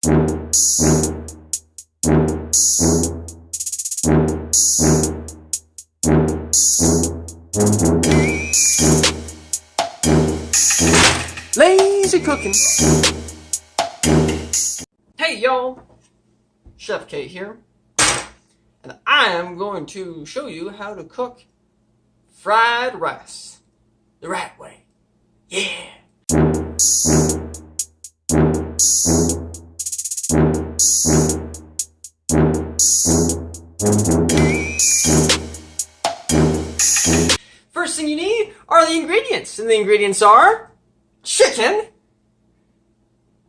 Lazy cooking. Hey y'all, Chef K here, and I am going to show you how to cook fried rice the right way. Yeah. First thing you need are the ingredients, and the ingredients are chicken,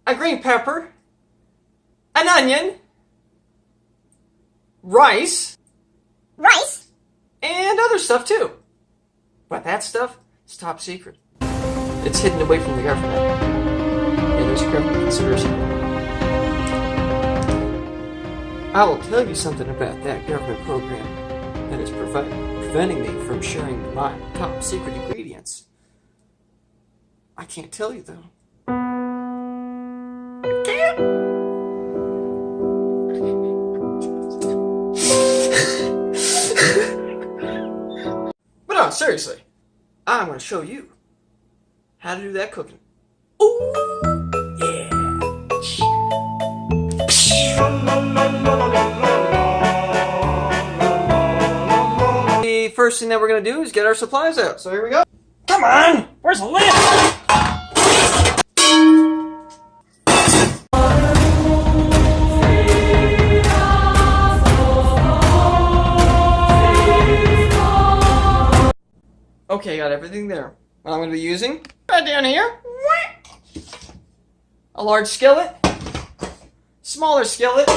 a green pepper, an onion, rice, and other stuff too. But that stuff is top secret. It's hidden away from the government. Yeah, there's a government conspiracy. I will tell you something about that government program that is preventing me from sharing my top secret ingredients. I can't tell you though. Can't. But no, seriously, I'm going to show you how to do that cooking. Ooh, yeah. The first thing that we're going to do is get our supplies out. So here we go. Come on! Where's the lid? Okay, got everything there. What I'm going to be using, right down here, a large skillet, smaller skillet,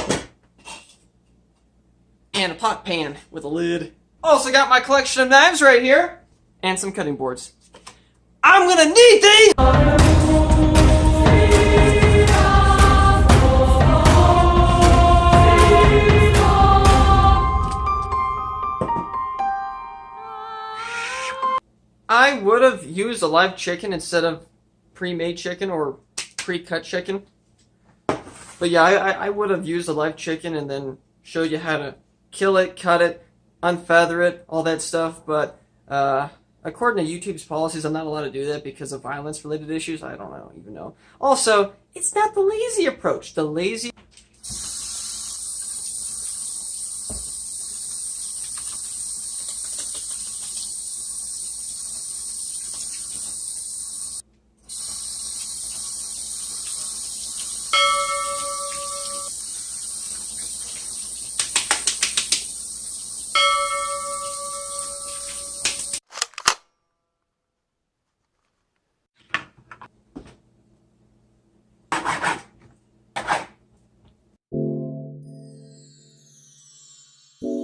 and a pot pan with a lid. Also got my collection of knives right here, and some cutting boards. I'm going to need these! I would have used a live chicken instead of pre-made chicken or pre-cut chicken. But yeah, I would have used a live chicken and then showed you how to kill it, cut it, unfeather it, all that stuff. But according to YouTube's policies, I'm not allowed to do that because of violence-related issues. I don't even know. Also, it's not the lazy approach. The lazy...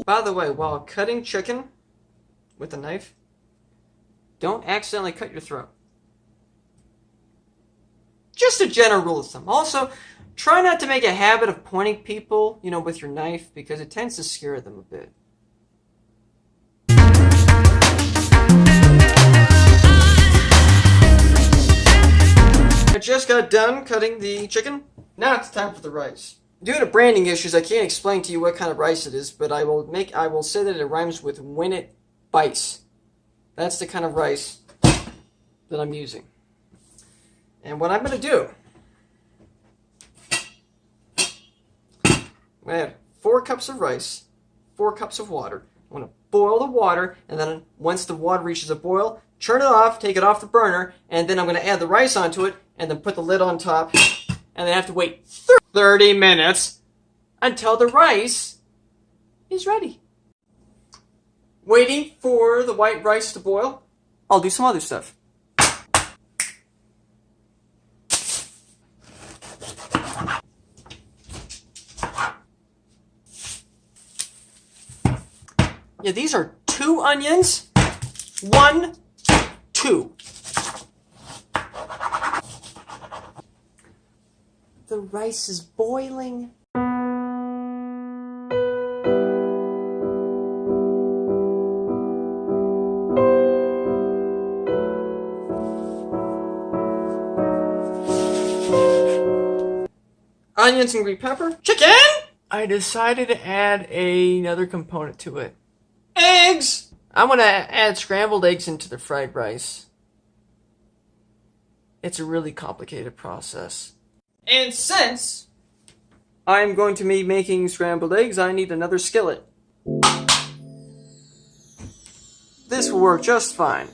By the way, while cutting chicken with a knife, don't accidentally cut your throat. Just a general rule of thumb. Also, try not to make a habit of pointing people, with your knife, because it tends to scare them a bit. I just got done cutting the chicken. Now it's time for the rice. Due to branding issues, I can't explain to you what kind of rice it is, but I will say that it rhymes with when it bites. That's the kind of rice that I'm using. And what I'm going to do, I'm going to add 4 cups of rice, 4 cups of water. I'm going to boil the water, and then once the water reaches a boil, turn it off, take it off the burner, and then I'm going to add the rice onto it, and then put the lid on top, and then I have to wait 30 minutes until the rice is ready. Waiting for the white rice to boil, I'll do some other stuff. Yeah, these are 2 onions. 1, 2. The rice is boiling. onions and green pepper. Chicken! I decided to add another component to it. Eggs! I'm going to add scrambled eggs into the fried rice. It's a really complicated process. And since I'm going to be making scrambled eggs, I need another skillet. This will work just fine.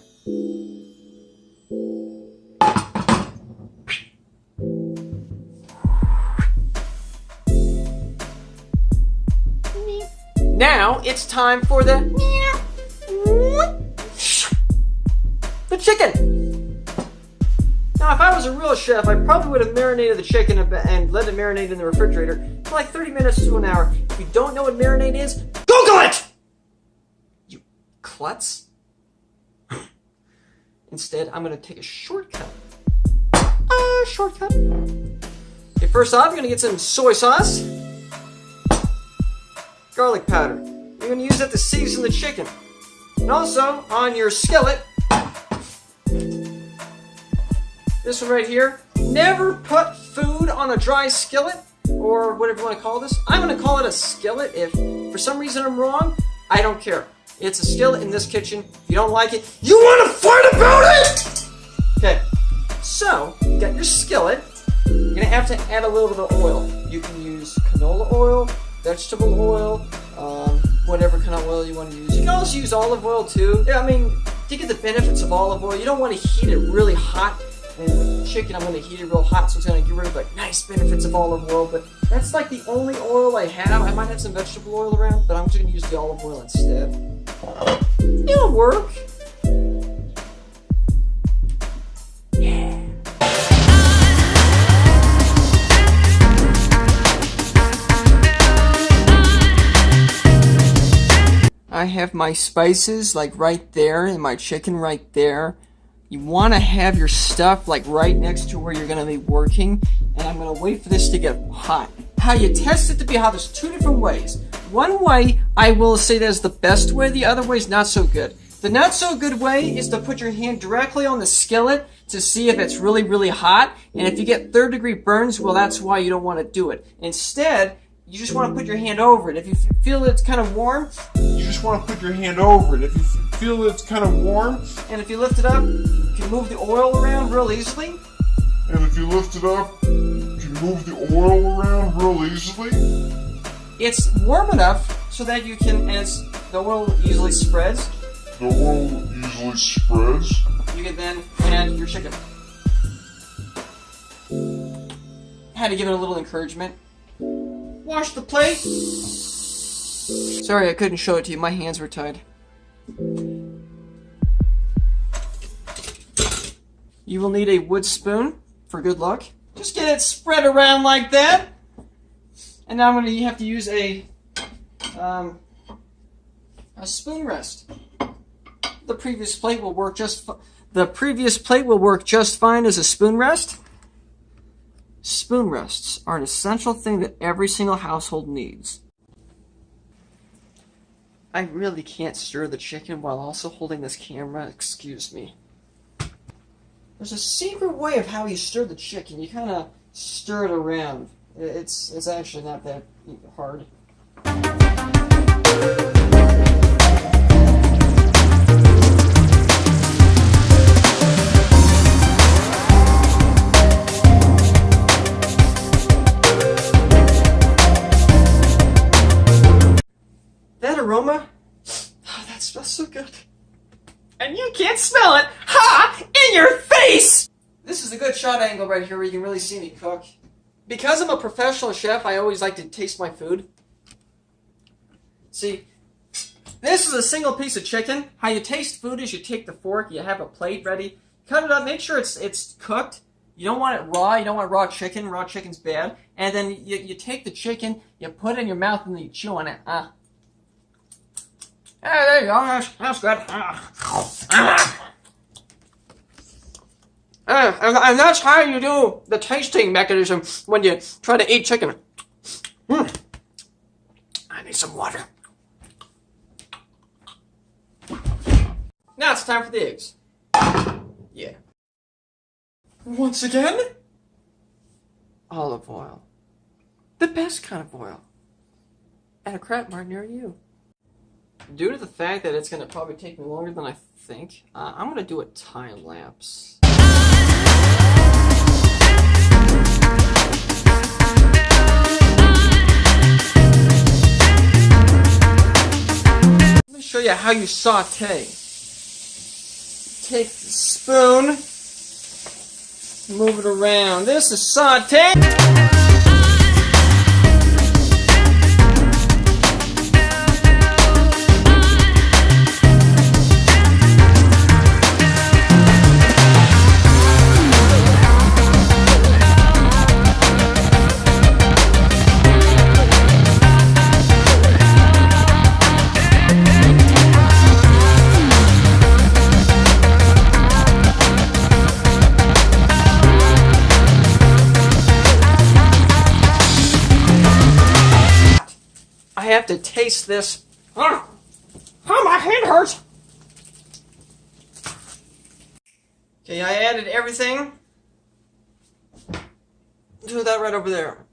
Now it's time for the chicken. Now, if I was a real chef, I probably would have marinated the chicken and let it marinate in the refrigerator for like 30 minutes to an hour. If you don't know what marinade is, Google it! You klutz. Instead, I'm going to take a shortcut. Okay, first off, you're going to get some soy sauce. Garlic powder. You're going to use that to season the chicken. And also, on your skillet, this one right here, never put food on a dry skillet, or whatever you want to call this. I'm going to call it a skillet. If for some reason I'm wrong, I don't care. It's a skillet in this kitchen. If you don't like it, you want to fight about it! Okay, so, you got your skillet. You're going to have to add a little bit of oil. You can use canola oil, vegetable oil, whatever kind of oil you want to use. You can also use olive oil too. Yeah, I mean, to get the benefits of olive oil, you don't want to heat it really hot. And with chicken, I'm going to heat it real hot, so it's going to get rid of the nice benefits of olive oil. But that's like the only oil I have. I might have some vegetable oil around, but I'm just going to use the olive oil instead. It'll work. Yeah. I have my spices like right there and my chicken right there. You want to have your stuff like right next to where you're going to be working, and I'm going to wait for this to get hot. How you test it to be hot, there's two different ways. One way, I will say that is the best way, the other way is not so good. The not so good way is to put your hand directly on the skillet to see if it's really, really hot, and if you get third-degree burns, well, that's why you don't want to do it. Instead, you just want to put your hand over it. If you feel it's kind of warm, you just want to put your hand over it. If you feel it's kind of warm, and if you lift it up, you can move the oil around real easily. And if you lift it up, you can move the oil around real easily. It's warm enough so that you can, as the oil easily spreads, you can then add your chicken. Had to give it a little encouragement. Wash the plate. Sorry, I couldn't show it to you. My hands were tied. You will need a wood spoon for good luck. Just get it spread around like that. And now you have to use a spoon rest. The previous plate will work just fine as a spoon rest. Spoon rests are an essential thing that every single household needs. I really can't stir the chicken while also holding this camera. Excuse me. There's a secret way of how you stir the chicken. You kind of stir it around. It's actually not that hard. That aroma, oh, that smells so good. And you can't smell it, ha! In your face! This is a good shot angle right here where you can really see me cook. Because I'm a professional chef, I always like to taste my food. See, this is a single piece of chicken. How you taste food is you take the fork, you have a plate ready, cut it up, make sure it's cooked. You don't want it raw, you don't want raw chicken. Raw chicken's bad. And then you take the chicken, you put it in your mouth, and then you chew on it. Hey, there you go. That's good. And that's how you do the tasting mechanism when you try to eat chicken. I need some water. Now it's time for the eggs. Yeah. Once again, olive oil. the best kind of oil at a crap mart near you. Due to the fact that it's going to probably take me longer than I think, I'm going to do a time lapse. Let me show you how you saute. Take the spoon, move it around. This is saute. I have to taste this. Oh, my head hurts. Okay, I added everything. Do that right over there.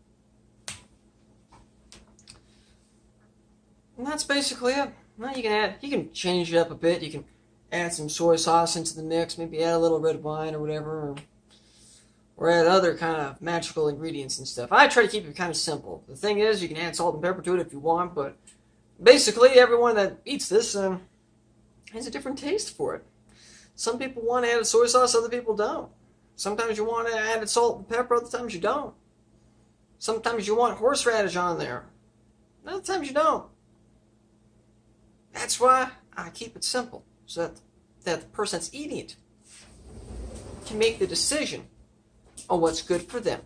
And that's basically it. Now you can change it up a bit. You can add some soy sauce into the mix, maybe add a little red wine or whatever, or add other kind of magical ingredients and stuff. I try to keep it kind of simple. The thing is, you can add salt and pepper to it if you want, but basically everyone that eats this has a different taste for it. Some people want to add soy sauce, other people don't. Sometimes you want to add salt and pepper, other times you don't. Sometimes you want horseradish on there, other times you don't. That's why I keep it simple, so that the person that's eating it can make the decision on what's good for them.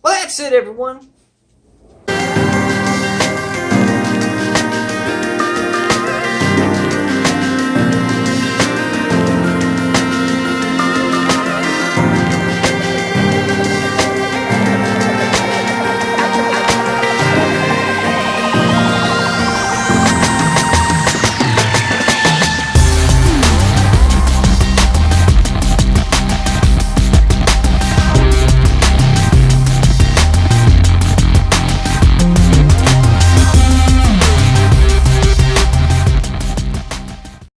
Well, that's it, everyone.